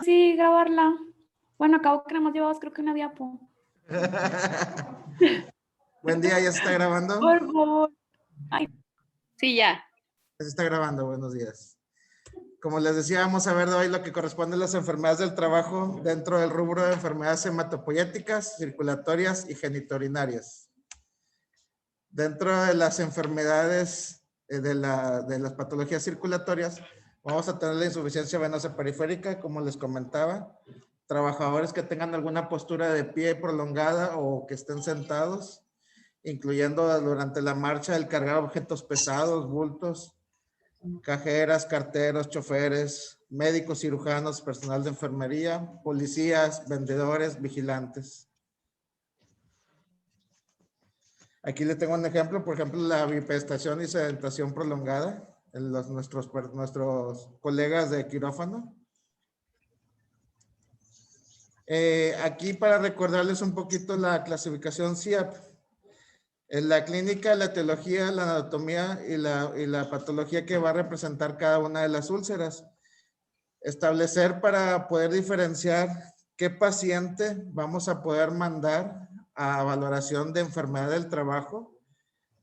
Sí, grabarla. Bueno, acabo que nada más llevabas creo que una diapo. Buen día, ¿ya se está grabando? Por favor. Ay. Sí, ya. Se está grabando, buenos días. Como les decía, vamos a ver hoy lo que corresponde a las enfermedades del trabajo dentro del rubro de enfermedades hematopoyéticas, circulatorias y genitourinarias. Dentro de las enfermedades de las patologías circulatorias, vamos a tener la insuficiencia venosa periférica, como les comentaba. Trabajadores que tengan alguna postura de pie prolongada o que estén sentados, incluyendo durante la marcha el cargar objetos pesados, bultos, cajeras, carteros, choferes, médicos, cirujanos, personal de enfermería, policías, vendedores, vigilantes. Aquí le tengo un ejemplo, por ejemplo, la bipedestación y sedentación prolongada en nuestros colegas de quirófano. Aquí para recordarles un poquito la clasificación CIAP. En la clínica, la etiología, la anatomía y la patología que va a representar cada una de las úlceras. Establecer para poder diferenciar qué paciente vamos a poder mandar a valoración de enfermedad del trabajo,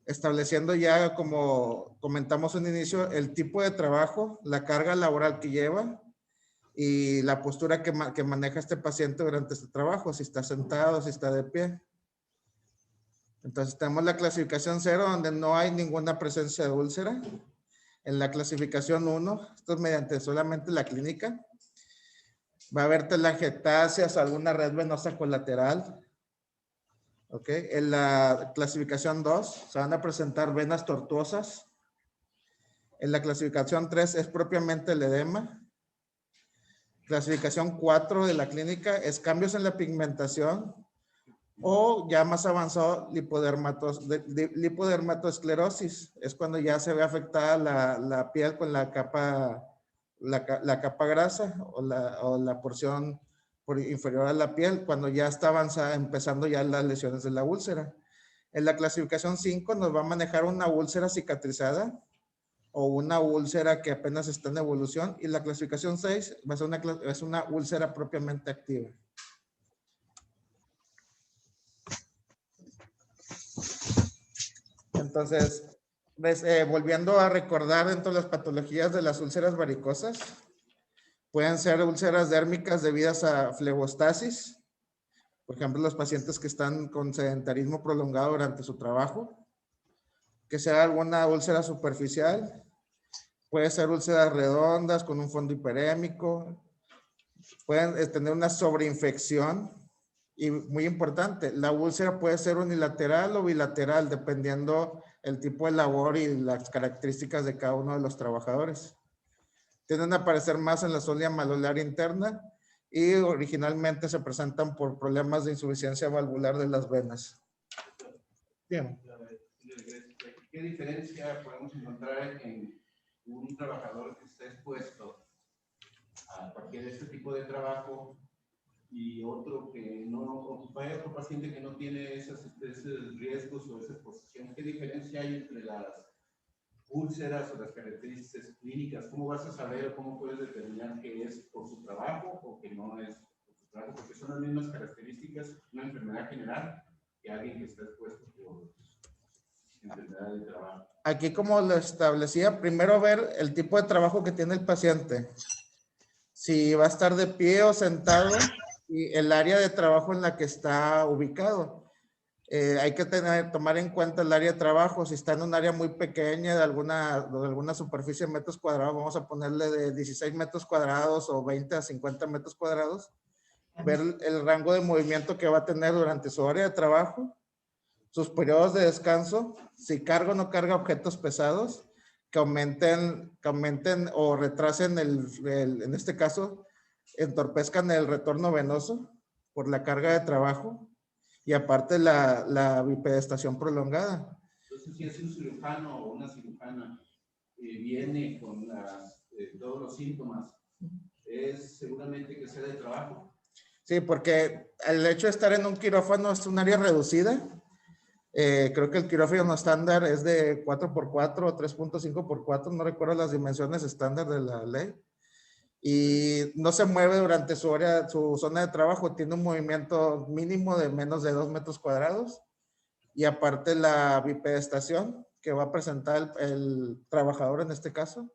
estableciendo ya, como comentamos en inicio, el tipo de trabajo, la carga laboral que lleva y la postura que maneja este paciente durante este trabajo, si está sentado, si está de pie. Entonces tenemos la clasificación 0, donde no hay ninguna presencia de úlcera. En la clasificación 1, esto es mediante solamente la clínica, va a haber telangiectasias o alguna red venosa colateral. ¿Ok? En la clasificación 2 se van a presentar venas tortuosas. En la clasificación 3 es propiamente el edema. Clasificación 4 de la clínica es cambios en la pigmentación o ya más avanzado lipodermatoesclerosis. Es cuando ya se ve afectada la piel con la capa grasa o la porción inferior a la piel, cuando ya está avanzada, empezando ya las lesiones de la úlcera. En la clasificación 5 nos va a manejar una úlcera cicatrizada o una úlcera que apenas está en evolución, y la clasificación 6 va a ser una úlcera propiamente activa. Entonces, volviendo a recordar dentro de las patologías de las úlceras varicosas, pueden ser úlceras dérmicas debidas a flebostasis, por ejemplo, los pacientes que están con sedentarismo prolongado durante su trabajo, que sea alguna úlcera superficial, puede ser úlceras redondas con un fondo hiperémico, pueden tener una sobreinfección, y muy importante, la úlcera puede ser unilateral o bilateral, dependiendo el tipo de labor y las características de cada uno de los trabajadores. Tienden a aparecer más en la zona malolar interna y originalmente se presentan por problemas de insuficiencia valvular de las venas. Bien. ¿Qué diferencia podemos encontrar en un trabajador que está expuesto a cualquier de este tipo de trabajo y otro que no, vaya otro paciente que no tiene esos riesgos o esa exposición? ¿Qué diferencia hay entre las úlceras o las características clínicas? ¿Cómo vas a saber o cómo puedes determinar que es por su trabajo o que no es por su trabajo? Porque son las mismas características, una enfermedad general, que alguien que está expuesto por enfermedad de trabajo. Aquí, como lo establecía, primero ver el tipo de trabajo que tiene el paciente. Si va a estar de pie o sentado y el área de trabajo en la que está ubicado. Hay que tomar en cuenta el área de trabajo. Si está en un área muy pequeña de alguna superficie de metros cuadrados, vamos a ponerle de 16 metros cuadrados o 20 a 50 metros cuadrados. Ver el rango de movimiento que va a tener durante su área de trabajo, sus periodos de descanso, si carga o no carga objetos pesados, que aumenten o retrasen en este caso, entorpezcan el retorno venoso por la carga de trabajo. Y aparte la bipedestación prolongada. Entonces, si es un cirujano o una cirujana viene con todos los síntomas, ¿es seguramente que sea de trabajo? Sí, porque el hecho de estar en un quirófano es un área reducida. Creo que el quirófano estándar es de 4x4 o 3.5x4, no recuerdo las dimensiones estándar de la ley. Y no se mueve durante su zona de trabajo, tiene un movimiento mínimo de menos de 2 metros cuadrados. Y aparte la bipedestación que va a presentar el trabajador en este caso.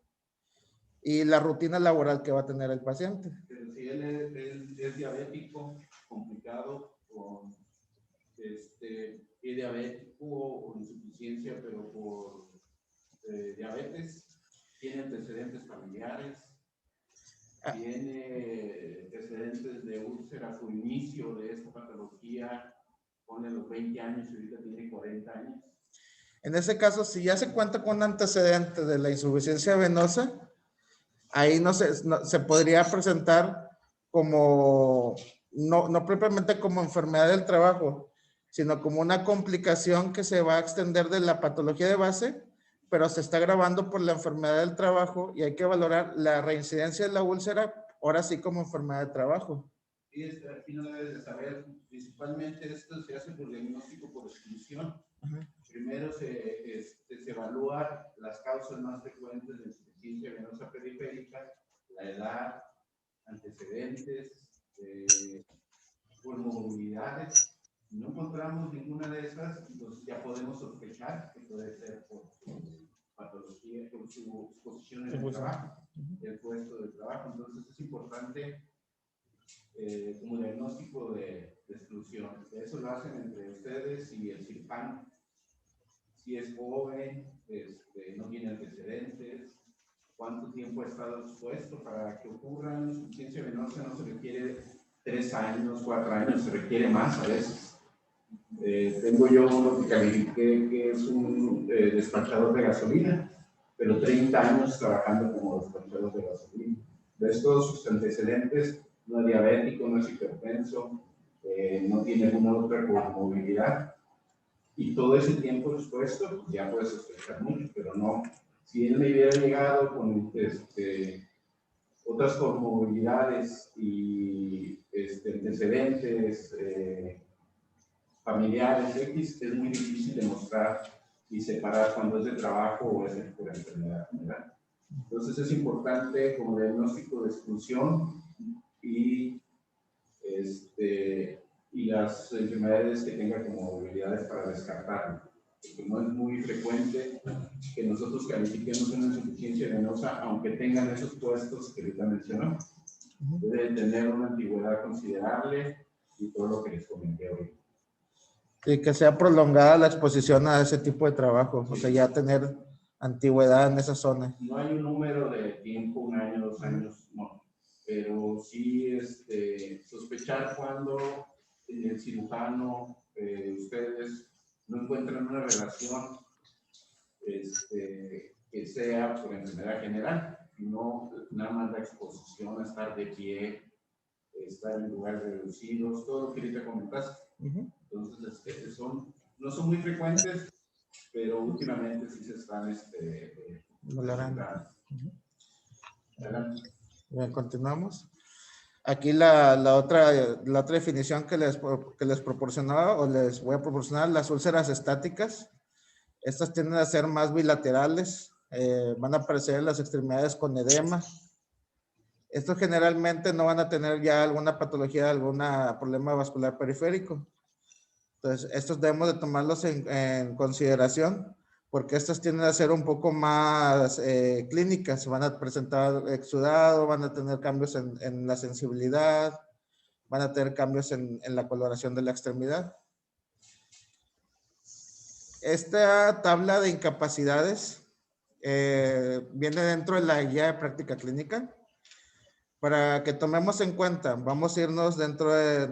Y la rutina laboral que va a tener el paciente. Pero si él es diabético, complicado, con es diabético o insuficiencia, pero por diabetes, tiene antecedentes familiares, tiene antecedentes de úlcera a su inicio de esta patología, pone los 20 años y ahorita tiene 40 años. En ese caso, si ya se cuenta con un antecedente de la insuficiencia venosa, ahí se podría presentar como, no propiamente como enfermedad del trabajo, sino como una complicación que se va a extender de la patología de base, pero se está agravando por la enfermedad del trabajo y hay que valorar la reincidencia de la úlcera, ahora sí como enfermedad de trabajo. Y aquí no debes de saber, principalmente esto se hace por diagnóstico por exclusión. Primero se evalúan las causas más frecuentes de insuficiencia venosa periférica, la edad, antecedentes, comorbilidades. Si no encontramos ninguna de esas, entonces ya podemos sospechar que puede ser por su patología, por su exposición en el trabajo, el puesto de trabajo. Entonces es importante como diagnóstico de exclusión. Eso lo hacen entre ustedes y el CIRPAN. Si es joven, no tiene antecedentes, cuánto tiempo ha estado expuesto para que ocurra una insuficiencia venosa. No se requiere 3 años, 4 años, se requiere más a veces. Tengo yo uno que califiqué que es un despachador de gasolina, pero 30 años trabajando como despachador de gasolina. Ves todos sus antecedentes, no es diabético, no es hipertenso, no tiene alguna otra comorbilidad. Y todo ese tiempo expuesto, pues ya puedes sospechar mucho, pero no. Si él me hubiera llegado con otras comorbilidades y antecedentes familiares X, es muy difícil demostrar y separar cuando es de trabajo o es por enfermedad general. Entonces es importante como diagnóstico de exclusión y las enfermedades que tengan comorbilidades para descartarlo. Porque no es muy frecuente que nosotros califiquemos una insuficiencia venosa, aunque tengan esos puestos que ahorita mencionó. Deben tener una antigüedad considerable y todo lo que les comenté hoy. Y que sea prolongada la exposición a ese tipo de trabajo, o sea, ya tener antigüedad en esa zona. No hay un número de tiempo, 1 año, 2 años, no. Pero sí sospechar cuando el cirujano, ustedes no encuentran una relación que sea por enfermedad general, no nada más la exposición a estar de pie, estar en lugares reducidos, todo lo que ahorita comentaste. Entonces, no son muy frecuentes, pero últimamente sí se están valorando. Adelante. Bien, continuamos. Aquí la otra definición que les proporcionaba o les voy a proporcionar, las úlceras estáticas. Estas tienden a ser más bilaterales, van a aparecer en las extremidades con edema. Estos generalmente no van a tener ya alguna patología, algún problema vascular periférico. Entonces, estos debemos de tomarlos en consideración porque estas tienden a ser un poco más clínicas. Van a presentar exudado, van a tener cambios en la sensibilidad, van a tener cambios en la coloración de la extremidad. Esta tabla de incapacidades viene dentro de la guía de práctica clínica. Para que tomemos en cuenta, vamos a irnos dentro de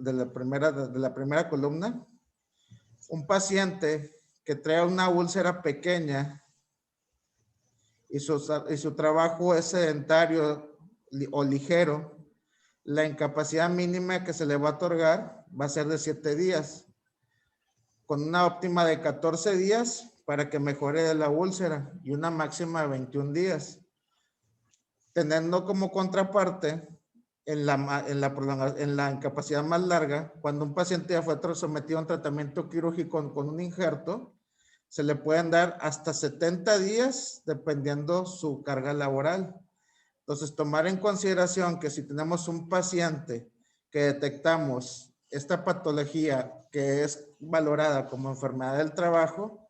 la primera columna. Un paciente que trae una úlcera pequeña y su trabajo es sedentario o ligero, la incapacidad mínima que se le va a otorgar va a ser de 7 días, con una óptima de 14 días para que mejore de la úlcera y una máxima de 21 días. Teniendo como contraparte en la incapacidad más larga, cuando un paciente ya fue sometido a un tratamiento quirúrgico con un injerto, se le pueden dar hasta 70 días dependiendo su carga laboral. Entonces, tomar en consideración que si tenemos un paciente que detectamos esta patología que es valorada como enfermedad del trabajo,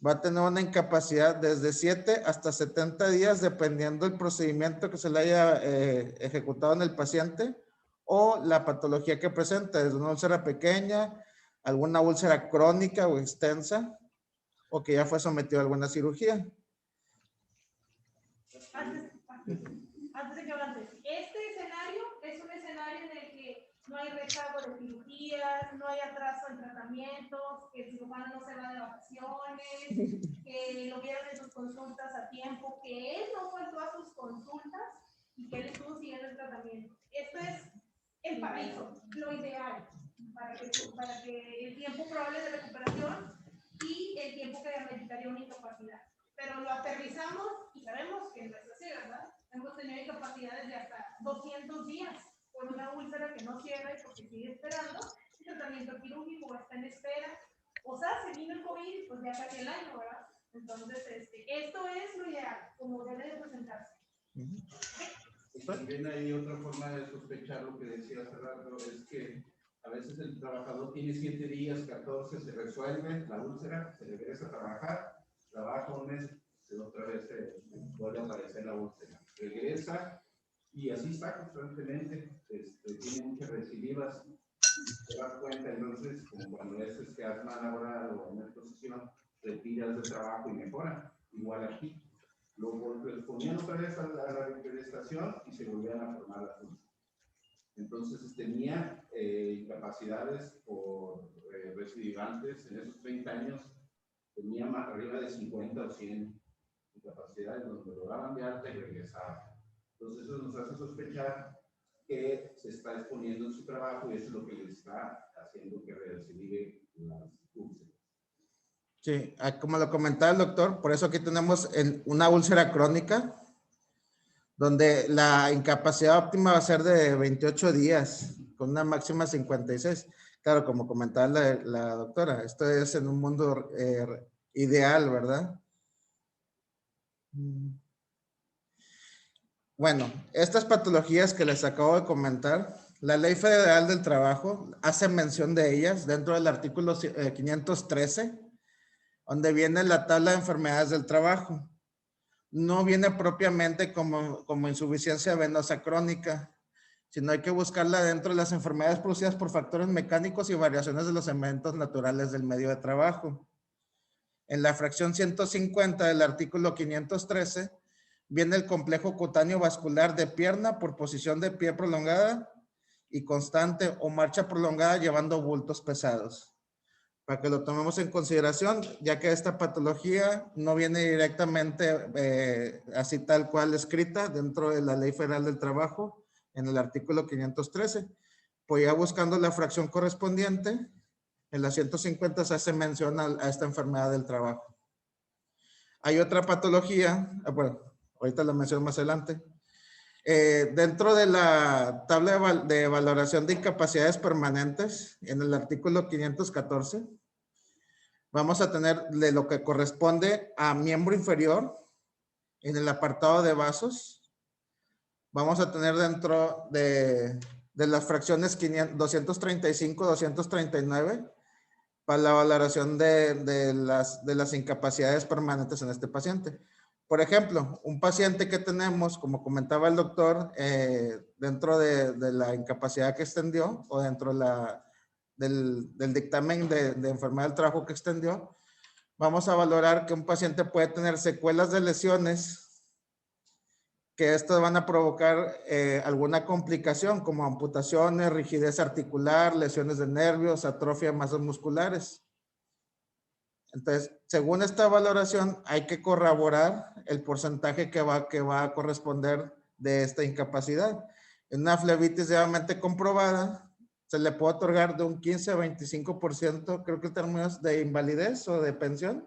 va a tener una incapacidad desde 7 hasta 70 días dependiendo del procedimiento que se le haya ejecutado en el paciente o la patología que presenta, desde una úlcera pequeña, alguna úlcera crónica o extensa, o que ya fue sometido a alguna cirugía. Antes de que avances, este escenario es un escenario en el que no hay rezago de cirugías, no hay atraso en tratamientos, que el cirujano no se va de vacaciones, que lo vieron en sus consultas a tiempo, que él no faltó a sus consultas y que él estuvo siguiendo el tratamiento. Esto es el paraíso, lo ideal, para que el tiempo probable de recuperación y el tiempo que ameritaría una incapacidad. Pero lo aterrizamos y sabemos que no es así, ¿verdad? Hemos tenido incapacidades de hasta 200 días por una úlcera que no cierra y porque sigue esperando el tratamiento quirúrgico, está en espera. O sea, se vino el COVID, pues ya casi el año, ¿verdad? Entonces, esto es lo ideal, como debe de presentarse. También hay otra forma de sospechar lo que decía hace rato, es que a veces el trabajador tiene 7 días, 14, se resuelve la úlcera, se regresa a trabajar, trabaja un mes, otra vez vuelve a aparecer la úlcera, regresa y así está constantemente, tiene muchas recidivas, se da cuenta entonces, como cuando es asma laboral o una exposición, retiras de trabajo y mejora, igual aquí. Luego ponían otra vez a la represtación y se volvían a formar las úlceras. Entonces tenía incapacidades por recidivantes en esos 30 años, tenía más arriba de 50 o 100 incapacidades donde lo daban de alta y regresaban. Entonces eso nos hace sospechar que se está exponiendo en su trabajo y eso es lo que le está haciendo que recidive las úlceras. Sí, como lo comentaba el doctor, por eso aquí tenemos una úlcera crónica, donde la incapacidad óptima va a ser de 28 días, con una máxima 56. Claro, como comentaba la doctora, esto es en un mundo ideal, ¿verdad? Bueno, estas patologías que les acabo de comentar, la Ley Federal del Trabajo hace mención de ellas dentro del artículo 513, donde viene la tabla de enfermedades del trabajo. No viene propiamente como insuficiencia venosa crónica, sino hay que buscarla dentro de las enfermedades producidas por factores mecánicos y variaciones de los elementos naturales del medio de trabajo. En la fracción 150 del artículo 513 viene el complejo cutáneo vascular de pierna por posición de pie prolongada y constante o marcha prolongada llevando bultos pesados. Para que lo tomemos en consideración, ya que esta patología no viene directamente así tal cual escrita dentro de la Ley Federal del Trabajo en el artículo 513. Pues ya buscando la fracción correspondiente, en la 150 se hace mención a esta enfermedad del trabajo. Hay otra patología, bueno, ahorita la menciono más adelante. Dentro de la tabla de valoración de incapacidades permanentes, en el artículo 514, vamos a tener de lo que corresponde a miembro inferior, en el apartado de vasos, vamos a tener dentro de las fracciones 235, 239, para la valoración de las incapacidades permanentes en este paciente. Por ejemplo, un paciente que tenemos, como comentaba el doctor, dentro de la incapacidad que extendió o dentro del dictamen de enfermedad del trabajo que extendió, vamos a valorar que un paciente puede tener secuelas de lesiones que estas van a provocar alguna complicación como amputaciones, rigidez articular, lesiones de nervios, atrofia de masas musculares. Entonces, según esta valoración, hay que corroborar el porcentaje que va a corresponder de esta incapacidad. En una flebitis debidamente comprobada, se le puede otorgar de un 15 a 25%, creo que en términos de invalidez o de pensión.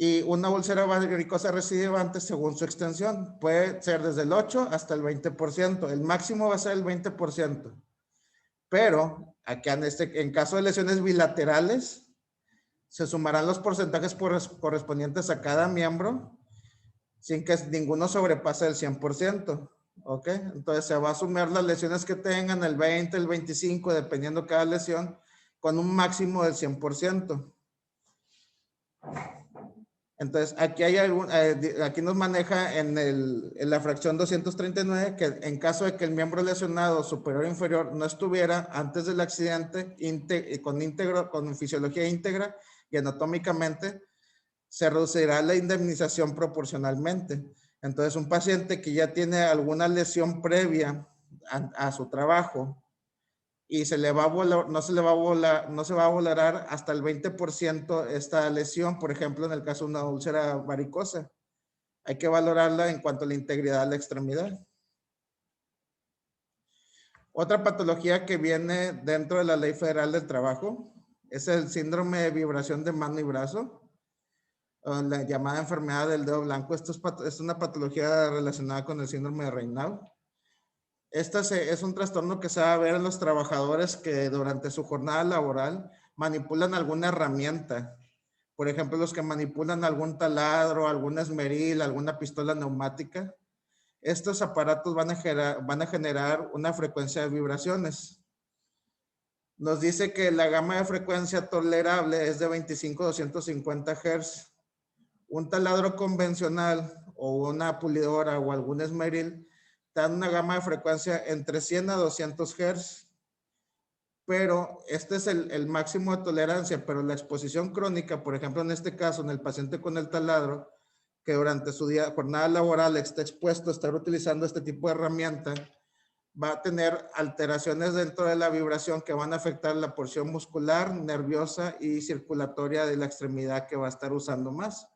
Y una úlcera varicosa recidivante, según su extensión, puede ser desde el 8 hasta el 20%. El máximo va a ser el 20%. Pero aquí en caso de lesiones bilaterales, se sumarán los porcentajes correspondientes a cada miembro sin que ninguno sobrepase el 100%. ¿Ok? Entonces se va a sumar las lesiones que tengan, el 20, el 25, dependiendo cada lesión, con un máximo del 100%. Entonces, aquí hay aquí nos maneja en la fracción 239 que en caso de que el miembro lesionado superior o inferior no estuviera antes del accidente con fisiología íntegra y anatómicamente, se reducirá la indemnización proporcionalmente. Entonces, un paciente que ya tiene alguna lesión previa a su trabajo y no se va a valorar hasta el 20% esta lesión, por ejemplo, en el caso de una úlcera varicosa. Hay que valorarla en cuanto a la integridad de la extremidad. Otra patología que viene dentro de la Ley Federal del Trabajo es el síndrome de vibración de mano y brazo, o la llamada enfermedad del dedo blanco. Esto es una patología relacionada con el síndrome de Raynaud. Es un trastorno que se va a ver en los trabajadores que durante su jornada laboral manipulan alguna herramienta. Por ejemplo, los que manipulan algún taladro, algún esmeril, alguna pistola neumática. Estos aparatos van a generar una frecuencia de vibraciones. Nos dice que la gama de frecuencia tolerable es de 25 a 250 Hz. Un taladro convencional o una pulidora o algún esmeril dan una gama de frecuencia entre 100 a 200 Hz, pero este es el máximo de tolerancia, pero la exposición crónica, por ejemplo, en este caso, en el paciente con el taladro, que durante su jornada laboral está expuesto a estar utilizando este tipo de herramienta, va a tener alteraciones dentro de la vibración que van a afectar la porción muscular, nerviosa y circulatoria de la extremidad que va a estar usando más.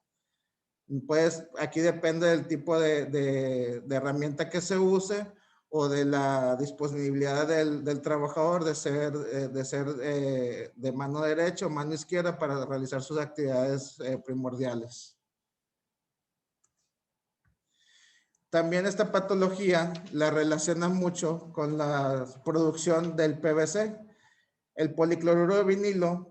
Pues aquí depende del tipo de herramienta que se use o de la disponibilidad del trabajador de ser de mano derecha o mano izquierda para realizar sus actividades primordiales. También esta patología la relaciona mucho con la producción del PVC. El policloruro de vinilo,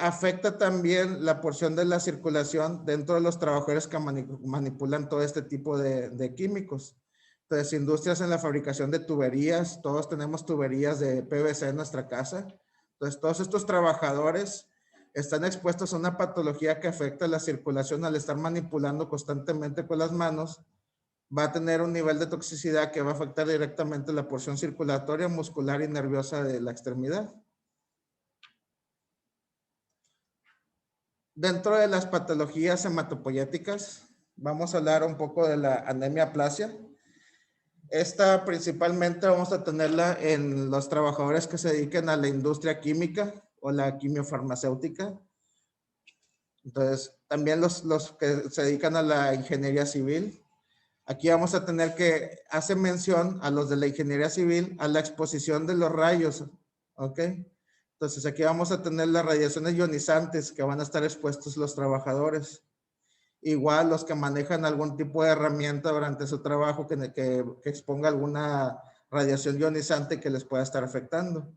afecta también la porción de la circulación dentro de los trabajadores que manipulan todo este tipo de químicos. Entonces, industrias en la fabricación de tuberías, todos tenemos tuberías de PVC en nuestra casa. Entonces, todos estos trabajadores están expuestos a una patología que afecta la circulación al estar manipulando constantemente con las manos. Va a tener un nivel de toxicidad que va a afectar directamente la porción circulatoria, muscular y nerviosa de la extremidad. Dentro de las patologías hematopoyéticas, vamos a hablar un poco de la anemia aplasia. Esta principalmente vamos a tenerla en los trabajadores que se dediquen a la industria química o la quimiofarmacéutica. Entonces, también los que se dedican a la ingeniería civil. Aquí vamos a tener que hacer mención a los de la ingeniería civil a la exposición de los rayos, ¿ok? Entonces aquí vamos a tener las radiaciones ionizantes que van a estar expuestos los trabajadores. Igual los que manejan algún tipo de herramienta durante su trabajo que exponga alguna radiación ionizante que les pueda estar afectando.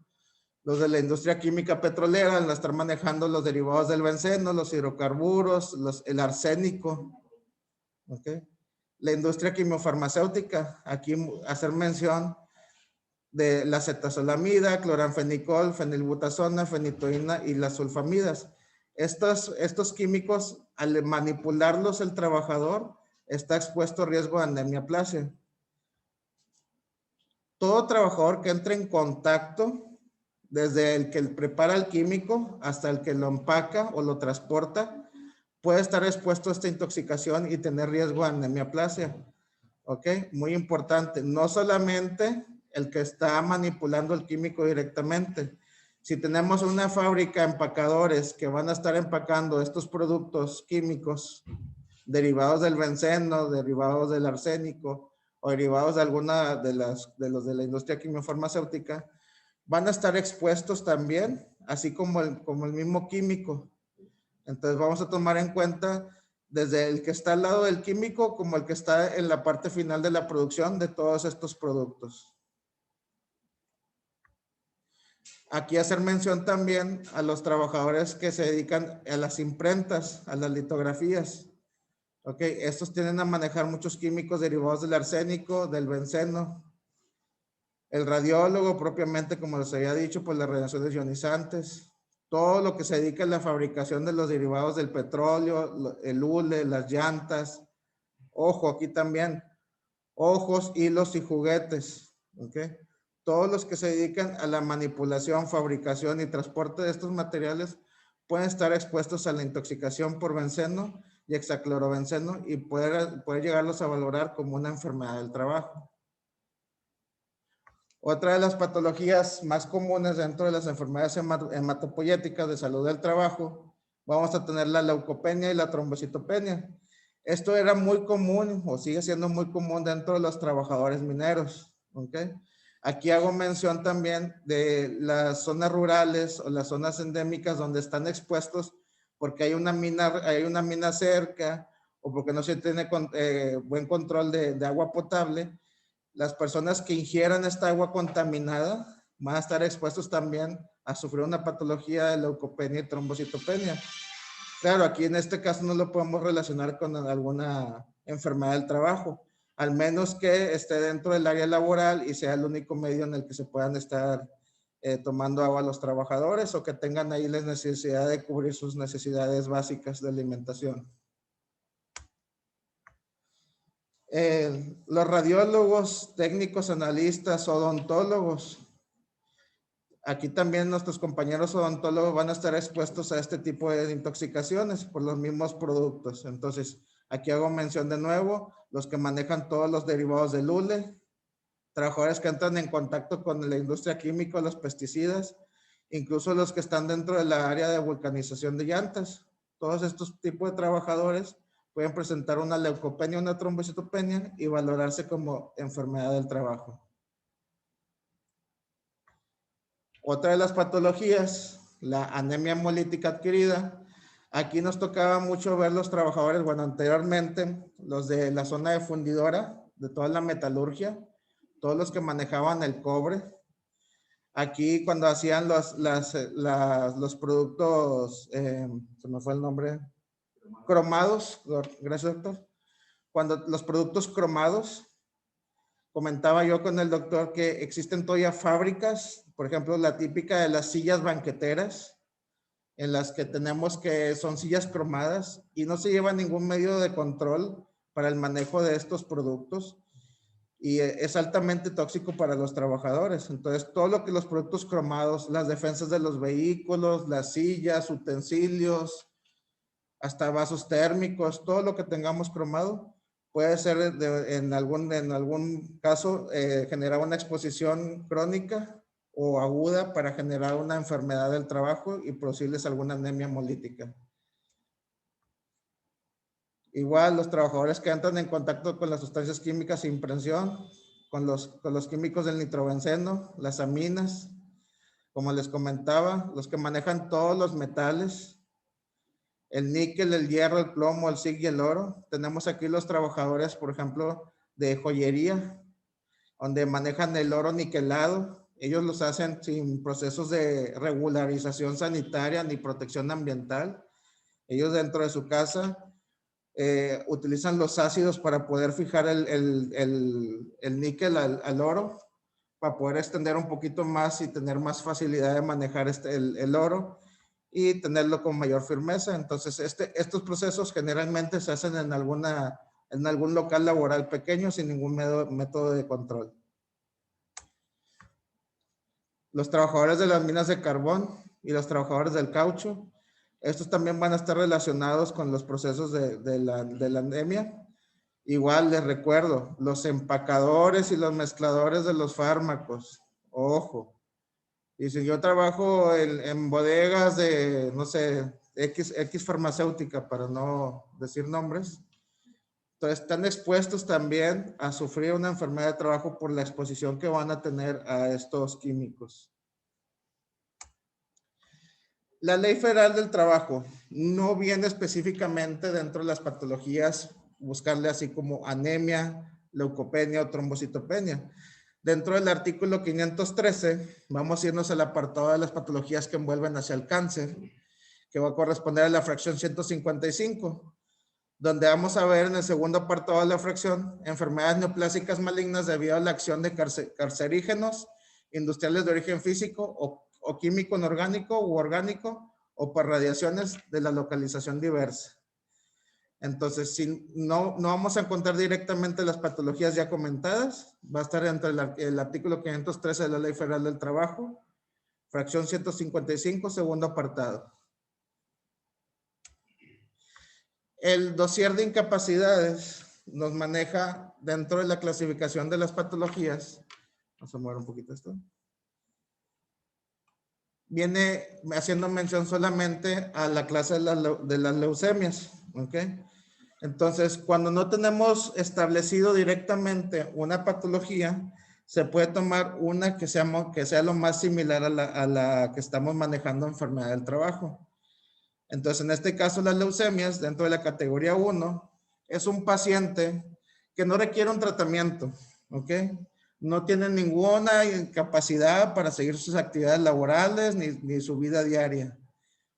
Los de la industria química petrolera van a estar manejando los derivados del benceno, los hidrocarburos, el arsénico, ¿ok? La industria quimiofarmacéutica, aquí hacer mención de la cetazolamida, cloranfenicol, fenilbutazona, fenitoína y las sulfamidas. Estos químicos, al manipularlos el trabajador, está expuesto a riesgo de anemia aplasia. Todo trabajador que entre en contacto, desde el que prepara el químico hasta el que lo empaca o lo transporta, puede estar expuesto a esta intoxicación y tener riesgo de anemia aplasia. ¿Ok? Muy importante. No solamente el que está manipulando el químico directamente. Si tenemos una fábrica de empacadores que van a estar empacando estos productos químicos derivados del benceno, derivados del arsénico o derivados de alguna de los de la industria quimiofarmacéutica, van a estar expuestos también, así como el mismo químico. Entonces vamos a tomar en cuenta desde el que está al lado del químico como el que está en la parte final de la producción de todos estos productos. Aquí hacer mención también a los trabajadores que se dedican a las imprentas, a las litografías. Ok, estos tienden a manejar muchos químicos derivados del arsénico, del benceno. El radiólogo propiamente, como les había dicho, pues las radiaciones ionizantes. Todo lo que se dedica a la fabricación de los derivados del petróleo, el hule, las llantas. Ojo, aquí también, ojos, hilos y juguetes. ¿Ok? Todos los que se dedican a la manipulación, fabricación y transporte de estos materiales pueden estar expuestos a la intoxicación por benceno y hexaclorobenceno y puede llegarlos a valorar como una enfermedad del trabajo. Otra de las patologías más comunes dentro de las enfermedades hematopoyéticas de salud del trabajo, vamos a tener la leucopenia y la trombocitopenia. Esto era muy común o sigue siendo muy común dentro de los trabajadores mineros. ¿Okay? Aquí hago mención también de las zonas rurales o las zonas endémicas donde están expuestos porque hay una mina cerca o porque no se tiene buen control de agua potable. Las personas que ingieran esta agua contaminada van a estar expuestos también a sufrir una patología de leucopenia y trombocitopenia. Claro, aquí en este caso no lo podemos relacionar con alguna enfermedad del trabajo, al menos que esté dentro del área laboral y sea el único medio en el que se puedan estar tomando agua los trabajadores o que tengan ahí la necesidad de cubrir sus necesidades básicas de alimentación. Los radiólogos, técnicos, analistas, odontólogos. Aquí también nuestros compañeros odontólogos van a estar expuestos a este tipo de intoxicaciones por los mismos productos. Entonces, aquí hago mención de nuevo, los que manejan todos los derivados del hule, trabajadores que entran en contacto con la industria química, los pesticidas, incluso los que están dentro de la área de vulcanización de llantas. Todos estos tipos de trabajadores pueden presentar una leucopenia, una trombocitopenia y valorarse como enfermedad del trabajo. Otra de las patologías, la anemia hemolítica adquirida. Aquí nos tocaba mucho ver los trabajadores, bueno, anteriormente, los de la zona de fundidora, de toda la metalurgia, todos los que manejaban el cobre. Aquí cuando hacían los productos, se me fue el nombre, cromados, gracias doctor. Cuando los productos cromados, comentaba yo con el doctor que existen todavía fábricas, por ejemplo, la típica de las sillas banqueteras, en las que tenemos que son sillas cromadas y no se lleva ningún medio de control para el manejo de estos productos y es altamente tóxico para los trabajadores. Entonces, todo lo que los productos cromados, las defensas de los vehículos, las sillas, utensilios, hasta vasos térmicos, todo lo que tengamos cromado, puede ser en algún caso generar una exposición crónica o aguda para generar una enfermedad del trabajo y producirles alguna anemia hemolítica. Igual los trabajadores que entran en contacto con las sustancias químicas sin impresión, con los químicos del nitrobenceno, las aminas, como les comentaba, los que manejan todos los metales, el níquel, el hierro, el plomo, el zinc y el oro. Tenemos aquí los trabajadores, por ejemplo, de joyería, donde manejan el oro niquelado. Ellos los hacen sin procesos de regularización sanitaria ni protección ambiental. Ellos dentro de su casa utilizan los ácidos para poder fijar el níquel al oro, para poder extender un poquito más y tener más facilidad de manejar el oro y tenerlo con mayor firmeza. Entonces, estos procesos generalmente se hacen en algún local laboral pequeño sin ningún método de control. Los trabajadores de las minas de carbón y los trabajadores del caucho, estos también van a estar relacionados con los procesos de la anemia. Igual les recuerdo, los empacadores y los mezcladores de los fármacos, ojo. Y si yo trabajo en bodegas de, no sé, X farmacéutica, para no decir nombres, entonces están expuestos también a sufrir una enfermedad de trabajo por la exposición que van a tener a estos químicos. La Ley Federal del Trabajo no viene específicamente dentro de las patologías, buscarle así como anemia, leucopenia o trombocitopenia. Dentro del artículo 513, vamos a irnos al apartado de las patologías que envuelven hacia el cáncer, que va a corresponder a la fracción 155, donde vamos a ver en el segundo apartado de la fracción enfermedades neoplásicas malignas debido a la acción de cancerígenos, industriales de origen físico o químico inorgánico u orgánico o por radiaciones de la localización diversa. Entonces, si no vamos a encontrar directamente las patologías ya comentadas, va a estar entre el artículo 513 de la Ley Federal del Trabajo, fracción 155, segundo apartado. El dossier de incapacidades nos maneja dentro de la clasificación de las patologías. Vamos a mover un poquito esto. Viene haciendo mención solamente a la clase de las leucemias, ¿ok? Entonces, cuando no tenemos establecido directamente una patología, se puede tomar una que sea lo más similar a la que estamos manejando enfermedad del trabajo. Entonces, en este caso, las leucemias, dentro de la categoría 1, es un paciente que no requiere un tratamiento, ¿ok? No tiene ninguna incapacidad para seguir sus actividades laborales ni su vida diaria.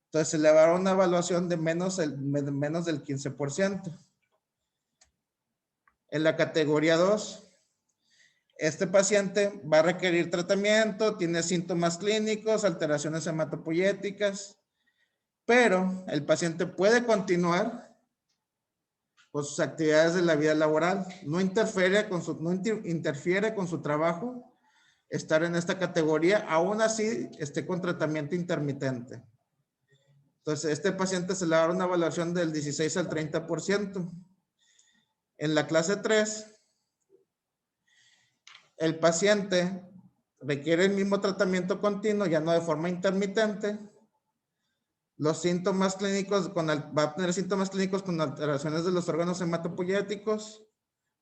Entonces, se le va a dar una evaluación de menos del 15%. En la categoría 2, este paciente va a requerir tratamiento, tiene síntomas clínicos, alteraciones hematopoyéticas, pero el paciente puede continuar con sus actividades de la vida laboral. No interfiere con su trabajo estar en esta categoría, aún así esté con tratamiento intermitente. Entonces, este paciente se le va a dar una evaluación del 16 al 30%. En la clase 3, el paciente requiere el mismo tratamiento continuo, ya no de forma intermitente. Los síntomas clínicos, va a tener síntomas clínicos con alteraciones de los órganos hematopoyéticos,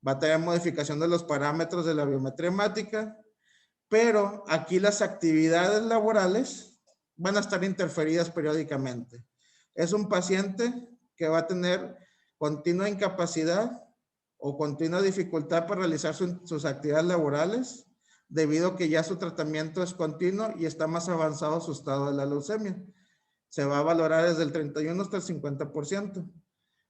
va a tener modificación de los parámetros de la biometría hemática, pero aquí las actividades laborales van a estar interferidas periódicamente. Es un paciente que va a tener continua incapacidad o continua dificultad para realizar sus actividades laborales, debido a que ya su tratamiento es continuo y está más avanzado su estado de la leucemia. Se va a valorar desde el 31 hasta el 50%.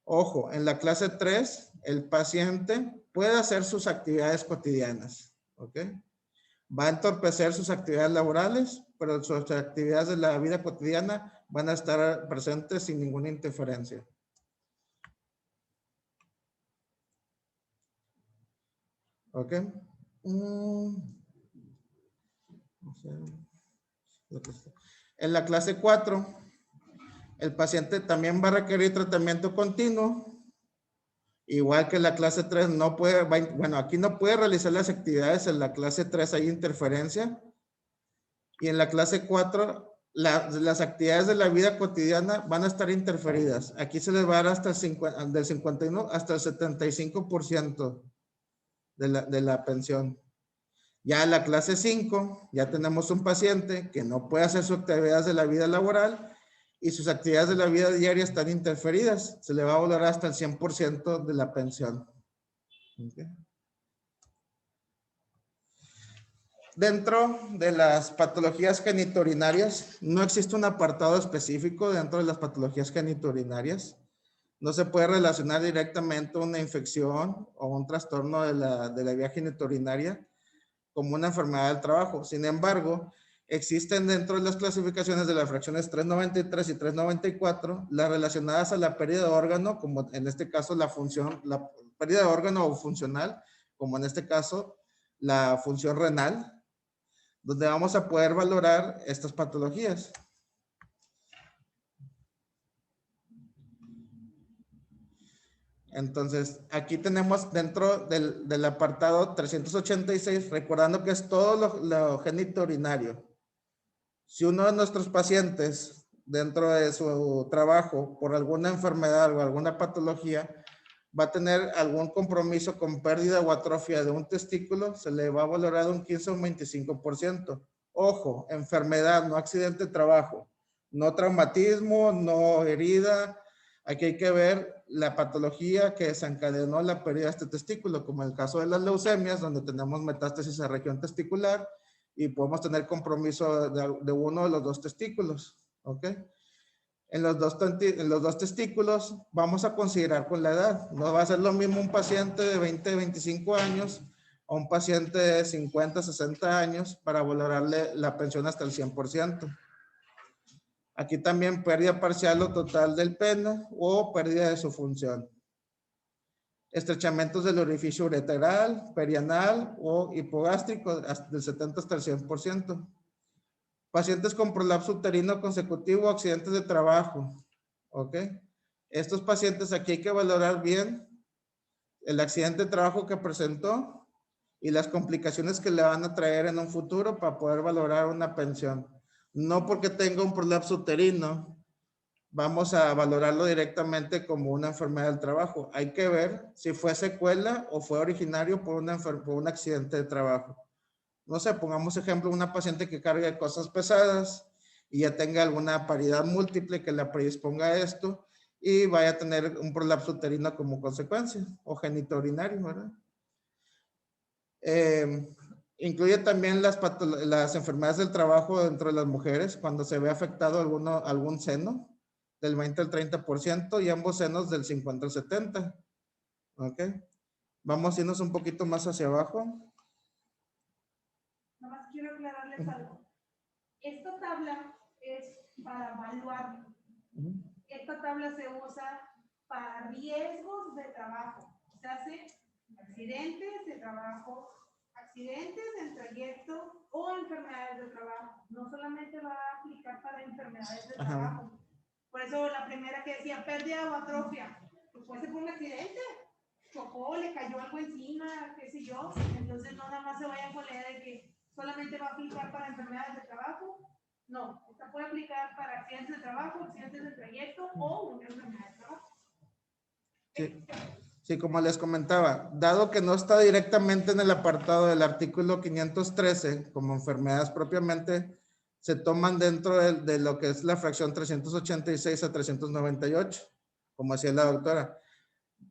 Ojo, en la clase 3, el paciente puede hacer sus actividades cotidianas, ¿ok? Va a entorpecer sus actividades laborales, pero sus actividades de la vida cotidiana van a estar presentes sin ninguna interferencia. ¿Ok? En la clase 4, el paciente también va a requerir tratamiento continuo. Igual que en la clase 3 no puede, bueno, aquí no puede realizar las actividades. En la clase 3 hay interferencia. Y en la clase 4, las actividades de la vida cotidiana van a estar interferidas. Aquí se les va a dar hasta del 51 hasta el 75% de la pensión. Ya en la clase 5, ya tenemos un paciente que no puede hacer sus actividades de la vida laboral y sus actividades de la vida diaria están interferidas. Se le va a valorar hasta el 100% de la pensión. Okay. Dentro de las patologías genitourinarias, no existe un apartado específico dentro de las patologías genitourinarias. No se puede relacionar directamente una infección o un trastorno de la vía genitourinaria como una enfermedad del trabajo. Sin embargo, existen dentro de las clasificaciones de las fracciones 393 y 394 las relacionadas a la pérdida de órgano, como en este caso la pérdida de órgano funcional, como en este caso la función renal, donde vamos a poder valorar estas patologías. Entonces, aquí tenemos dentro del apartado 386, recordando que es todo lo genitourinario. Si uno de nuestros pacientes, dentro de su trabajo, por alguna enfermedad o alguna patología, va a tener algún compromiso con pérdida o atrofia de un testículo, se le va a valorar un 15 o un 25%. Ojo, enfermedad, no accidente de trabajo. No traumatismo, no herida. Aquí hay que ver la patología que desencadenó la pérdida de este testículo, como en el caso de las leucemias, donde tenemos metástasis a región testicular y podemos tener compromiso de uno de los dos testículos. ¿Ok? En los dos testículos vamos a considerar con la edad. No va a ser lo mismo un paciente de 20, 25 años a un paciente de 50, 60 años para valorarle la pensión hasta el 100%. Aquí también pérdida parcial o total del pene o pérdida de su función. Estrechamientos del orificio ureteral, perianal o hipogástrico del 70 hasta el 100%. Pacientes con prolapso uterino consecutivo o accidentes de trabajo. ¿Ok? Estos pacientes aquí hay que valorar bien el accidente de trabajo que presentó y las complicaciones que le van a traer en un futuro para poder valorar una pensión. No porque tenga un prolapso uterino, vamos a valorarlo directamente como una enfermedad del trabajo. Hay que ver si fue secuela o fue originario por un accidente de trabajo. No sé, pongamos ejemplo, una paciente que cargue cosas pesadas y ya tenga alguna paridad múltiple que la predisponga a esto y vaya a tener un prolapso uterino como consecuencia o genitourinario, ¿verdad? Incluye también las enfermedades del trabajo dentro de las mujeres cuando se ve afectado algún seno del 20 al 30% y ambos senos del 50 al 70%. ¿Ok? Vamos a irnos un poquito más hacia abajo. Nada más quiero aclararles algo. Esta tabla es para evaluar. Esta tabla se usa para riesgos de trabajo. Se hace accidentes de trabajo, accidentes en trayecto o enfermedades de trabajo. No solamente va a aplicar para enfermedades de trabajo. Por eso la primera que decía pérdida o atrofia, pues puede ser por un accidente. Chocó, le cayó algo encima, qué sé yo. Entonces no nada más se vayan con la idea de que solamente va a aplicar para enfermedades de trabajo. No, esta puede aplicar para accidentes de trabajo, accidentes de trayecto o una enfermedad de trabajo. Sí, como les comentaba, dado que no está directamente en el apartado del artículo 513 como enfermedades propiamente, se toman dentro de lo que es la fracción 386 a 398, como decía la doctora.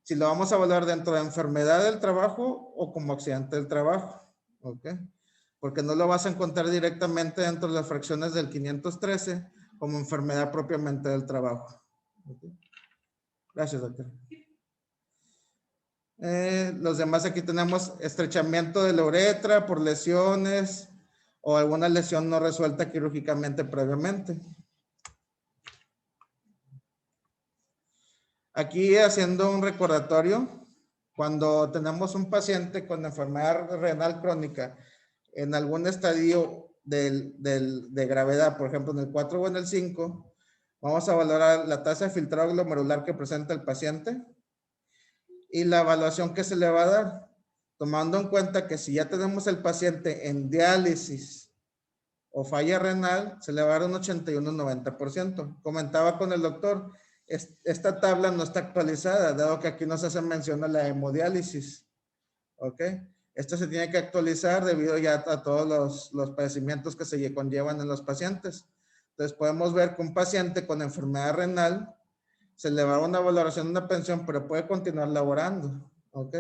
Si lo vamos a evaluar dentro de enfermedad del trabajo o como accidente del trabajo, ¿ok? Porque no lo vas a encontrar directamente dentro de las fracciones del 513 como enfermedad propiamente del trabajo. ¿Okay? Gracias, doctora. Los demás aquí tenemos estrechamiento de la uretra por lesiones o alguna lesión no resuelta quirúrgicamente previamente. Aquí haciendo un recordatorio, cuando tenemos un paciente con enfermedad renal crónica en algún estadio de gravedad, por ejemplo en el 4 o en el 5, vamos a valorar la tasa de filtrado glomerular que presenta el paciente y la evaluación que se le va a dar, tomando en cuenta que si ya tenemos el paciente en diálisis o falla renal, se le va a dar un 81 90%. Comentaba con el doctor, esta tabla no está actualizada, dado que aquí no se hace mención a la hemodiálisis. ¿Ok? Esto se tiene que actualizar debido ya a todos los padecimientos que se conllevan en los pacientes. Entonces podemos ver que un paciente con enfermedad renal se le va a una valoración de una pensión, pero puede continuar laborando, ¿ok?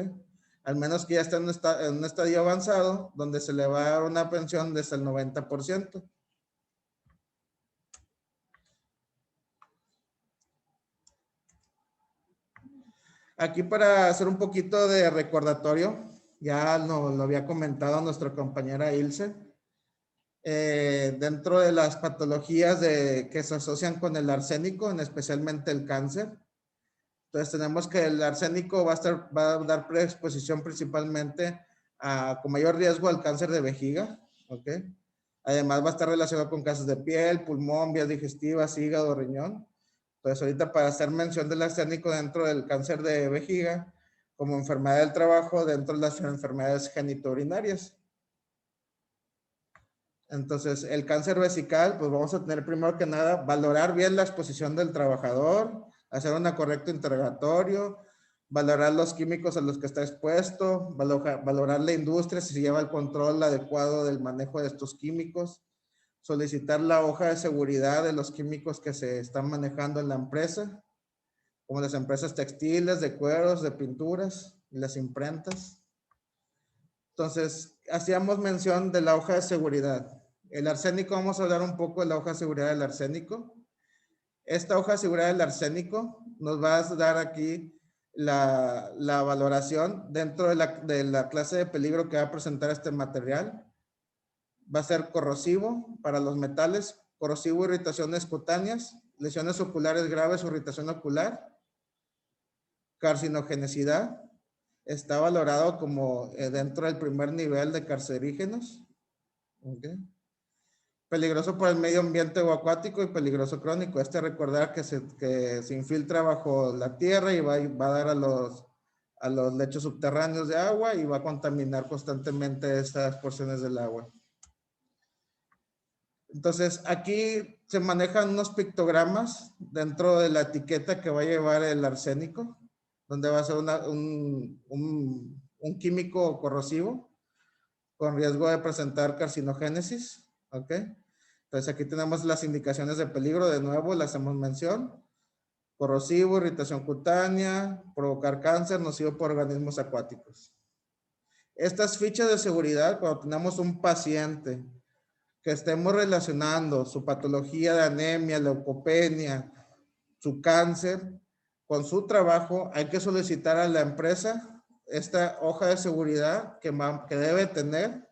Al menos que ya esté en un estadio avanzado, donde se le va a dar una pensión desde el 90%. Aquí para hacer un poquito de recordatorio, ya lo había comentado nuestra compañera Ilse, dentro de las patologías que se asocian con el arsénico, especialmente el cáncer. Entonces tenemos que el arsénico va a dar predisposición principalmente con mayor riesgo al cáncer de vejiga, ¿ok? Además va a estar relacionado con cáncer de piel, pulmón, vías digestivas, hígado, riñón. Entonces ahorita para hacer mención del arsénico dentro del cáncer de vejiga, como enfermedad del trabajo dentro de las enfermedades genitourinarias. Entonces el cáncer vesical, pues vamos a tener primero que nada, valorar bien la exposición del trabajador, hacer un correcto interrogatorio, valorar los químicos a los que está expuesto, valorar la industria si se lleva el control adecuado del manejo de estos químicos, solicitar la hoja de seguridad de los químicos que se están manejando en la empresa, como las empresas textiles, de cueros, de pinturas y las imprentas. Entonces, hacíamos mención de la hoja de seguridad. El arsénico, vamos a hablar un poco de la hoja de seguridad del arsénico. Esta hoja de seguridad del arsénico nos va a dar aquí la valoración dentro de la clase de peligro que va a presentar este material. Va a ser corrosivo para los metales, corrosivo, irritaciones cutáneas, lesiones oculares graves o irritación ocular, carcinogenicidad, está valorado como dentro del primer nivel de cancerígenos. Okay. Peligroso para el medio ambiente o acuático y peligroso crónico. Recordar que se infiltra bajo la tierra y va a dar a los lechos subterráneos de agua y va a contaminar constantemente estas porciones del agua. Entonces, aquí se manejan unos pictogramas dentro de la etiqueta que va a llevar el arsénico, donde va a ser un químico corrosivo con riesgo de presentar carcinogénesis. ¿Ok? Entonces, aquí tenemos las indicaciones de peligro. De nuevo, le hacemos mención. Corrosivo, irritación cutánea, provocar cáncer, nocivo por organismos acuáticos. Estas fichas de seguridad, cuando tenemos un paciente que estemos relacionando su patología de anemia, leucopenia, su cáncer, con su trabajo, hay que solicitar a la empresa esta hoja de seguridad que debe tener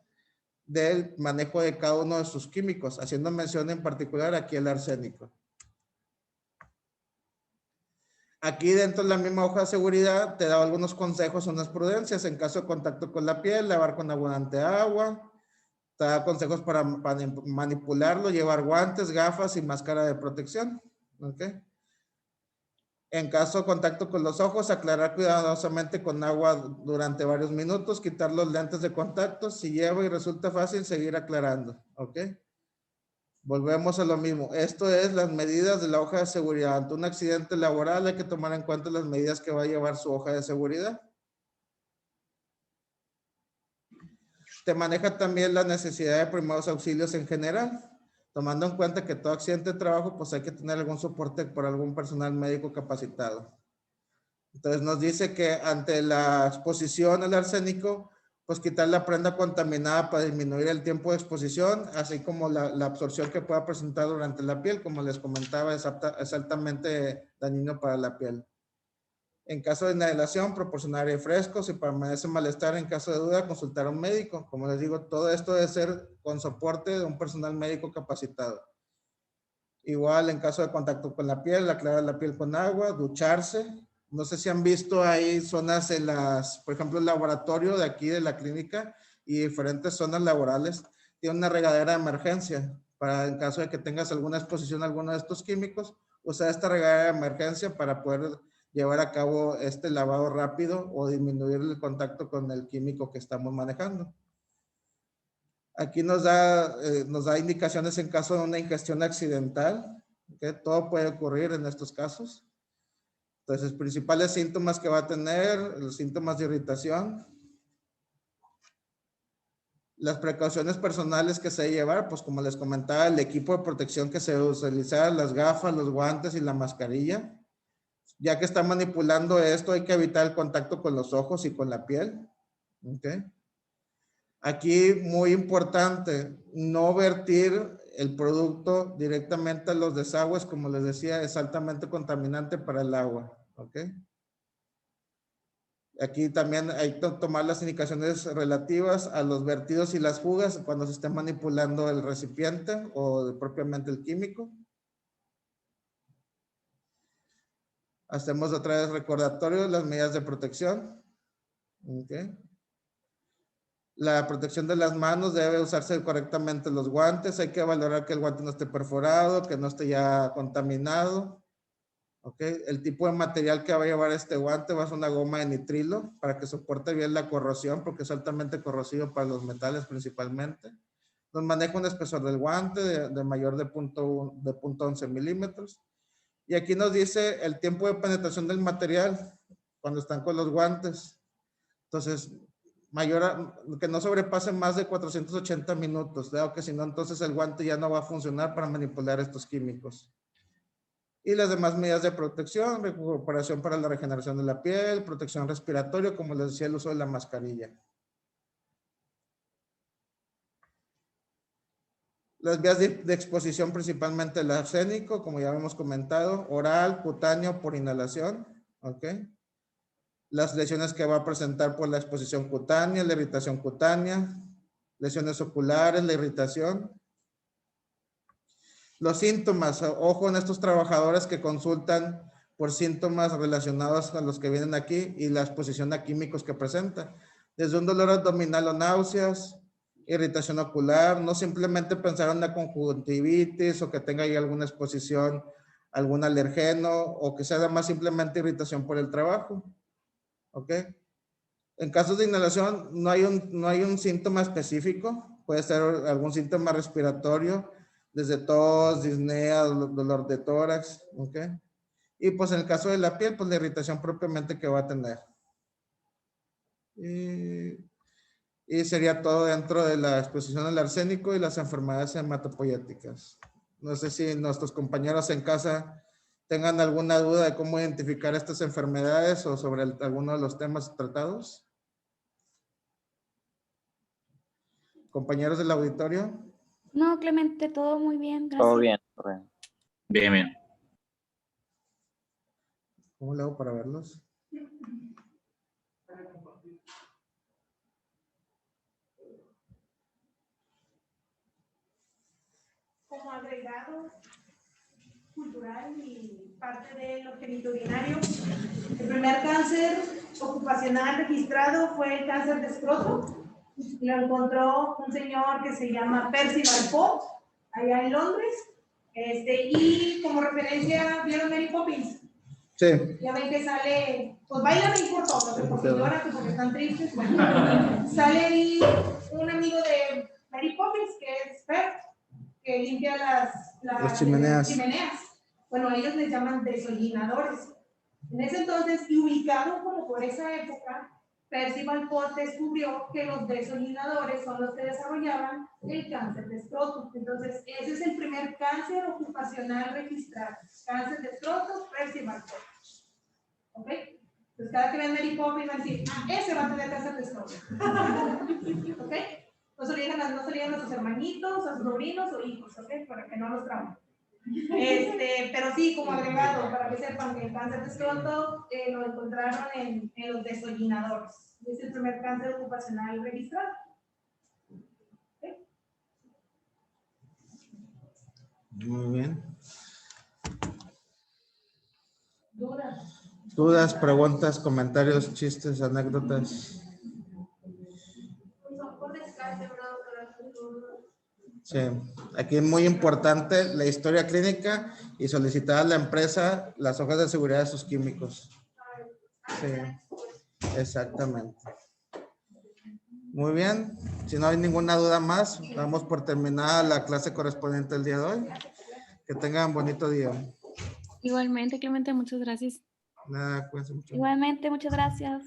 del manejo de cada uno de sus químicos, haciendo mención en particular aquí el arsénico. Aquí dentro de la misma hoja de seguridad te da algunos consejos, unas prudencias en caso de contacto con la piel, lavar con abundante agua. Te da consejos para manipularlo, llevar guantes, gafas y máscara de protección. ¿Okay? En caso de contacto con los ojos, aclarar cuidadosamente con agua durante varios minutos, quitar los lentes de contacto. Si lleva y resulta fácil, seguir aclarando. ¿Ok? Volvemos a lo mismo. Esto es las medidas de la hoja de seguridad. Ante un accidente laboral hay que tomar en cuenta las medidas que va a llevar su hoja de seguridad. Te maneja también la necesidad de primeros auxilios en general, tomando en cuenta que todo accidente de trabajo, pues hay que tener algún soporte por algún personal médico capacitado. Entonces nos dice que ante la exposición al arsénico, pues quitar la prenda contaminada para disminuir el tiempo de exposición, así como la absorción que pueda presentar durante la piel, como les comentaba, es altamente dañino para la piel. En caso de inhalación, proporcionar aire fresco. Si permanece malestar, en caso de duda, consultar a un médico. Como les digo, todo esto debe ser con soporte de un personal médico capacitado. Igual, en caso de contacto con la piel, aclarar la piel con agua, ducharse. No sé si han visto ahí zonas en por ejemplo, el laboratorio de aquí de la clínica y diferentes zonas laborales. Tiene una regadera de emergencia para en caso de que tengas alguna exposición a alguno de estos químicos, usar esta regadera de emergencia para poder llevar a cabo este lavado rápido o disminuir el contacto con el químico que estamos manejando. Aquí nos da indicaciones en caso de una ingestión accidental, que todo puede ocurrir en estos casos. Entonces, principales síntomas que va a tener, los síntomas de irritación. Las precauciones personales que se debe llevar, pues como les comentaba, el equipo de protección que se debe utilizar, las gafas, los guantes y la mascarilla. Ya que está manipulando esto, hay que evitar el contacto con los ojos y con la piel. ¿Okay? Aquí, muy importante, no vertir el producto directamente a los desagües. Como les decía, es altamente contaminante para el agua. ¿Okay? Aquí también hay que tomar las indicaciones relativas a los vertidos y las fugas cuando se esté manipulando el recipiente o propiamente el químico. Hacemos otra vez recordatorio de las medidas de protección. Okay. La protección de las manos debe usarse correctamente los guantes. Hay que valorar que el guante no esté perforado, que no esté ya contaminado. Okay. El tipo de material que va a llevar este guante va a ser una goma de nitrilo para que soporte bien la corrosión, porque es altamente corrosivo para los metales principalmente. Nos maneja un espesor del guante de mayor de 0.11 milímetros. Y aquí nos dice el tiempo de penetración del material cuando están con los guantes. Entonces, que no sobrepasen más de 480 minutos, dado que si no, entonces el guante ya no va a funcionar para manipular estos químicos. Y las demás medidas de protección, recuperación para la regeneración de la piel, protección respiratoria, como les decía, el uso de la mascarilla. Las vías de exposición, principalmente el arsénico, como ya hemos comentado, oral, cutáneo, por inhalación, ¿ok? Las lesiones que va a presentar por la exposición cutánea, la irritación cutánea, lesiones oculares, la irritación. Los síntomas, ojo en estos trabajadores que consultan por síntomas relacionados a los que vienen aquí y la exposición a químicos que presentan. Desde un dolor abdominal o náuseas, irritación ocular, no simplemente pensar en una conjuntivitis o que tenga ahí alguna exposición, algún alergeno o que sea más simplemente irritación por el trabajo. ¿Ok? En casos de inhalación no hay un síntoma específico, puede ser algún síntoma respiratorio, desde tos, disnea, dolor de tórax, ¿ok? Y pues en el caso de la piel, pues la irritación propiamente que va a tener. Y sería todo dentro de la exposición al arsénico y las enfermedades hematopoyéticas. No sé si nuestros compañeros en casa tengan alguna duda de cómo identificar estas enfermedades o sobre alguno de los temas tratados. Compañeros del auditorio. No, Clemente, todo muy bien, gracias. Todo bien, todo bien. Bien, bien. ¿Cómo le hago para verlos? Como agregado cultural y parte de lo genitourinario, el primer cáncer ocupacional registrado fue el cáncer de escroto. Lo encontró un señor que se llama Percival Pope, allá en Londres. Y como referencia, ¿vieron Mary Poppins? Sí. Ya ven que sale, pues bailan y por todo, que porque lloran, que porque están tristes. Sale ahí un amigo de Mary Poppins, que es Pep, que limpia las chimeneas. Bueno, ellos les llaman desollinadores. En ese entonces, y ubicado como por esa época, Percival Pope descubrió que los desollinadores son los que desarrollaban el cáncer de escroto. Entonces, ese es el primer cáncer ocupacional registrado. Cáncer de escroto, Percival Pope. ¿Ok? Entonces, cada que ven Mary Poppins van a decir, ese va a tener cáncer de escroto. ¿Ok? No se le digan a sus hermanitos, a sus sobrinos o hijos, ¿ok? Para que no los traumen. Pero sí, como agregado, para que sepan que el cáncer de escroto lo encontraron en los desollinadores. Es el primer cáncer ocupacional registrado. ¿Okay? Muy bien. ¿Dudas? Dudas, preguntas, comentarios, chistes, anécdotas. Sí, aquí es muy importante la historia clínica y solicitar a la empresa las hojas de seguridad de sus químicos. Sí, exactamente. Muy bien, si no hay ninguna duda más, damos por terminada la clase correspondiente del día de hoy. Que tengan bonito día. Igualmente, Clemente, muchas gracias. Nada, cuídense mucho. Igualmente, muchas gracias.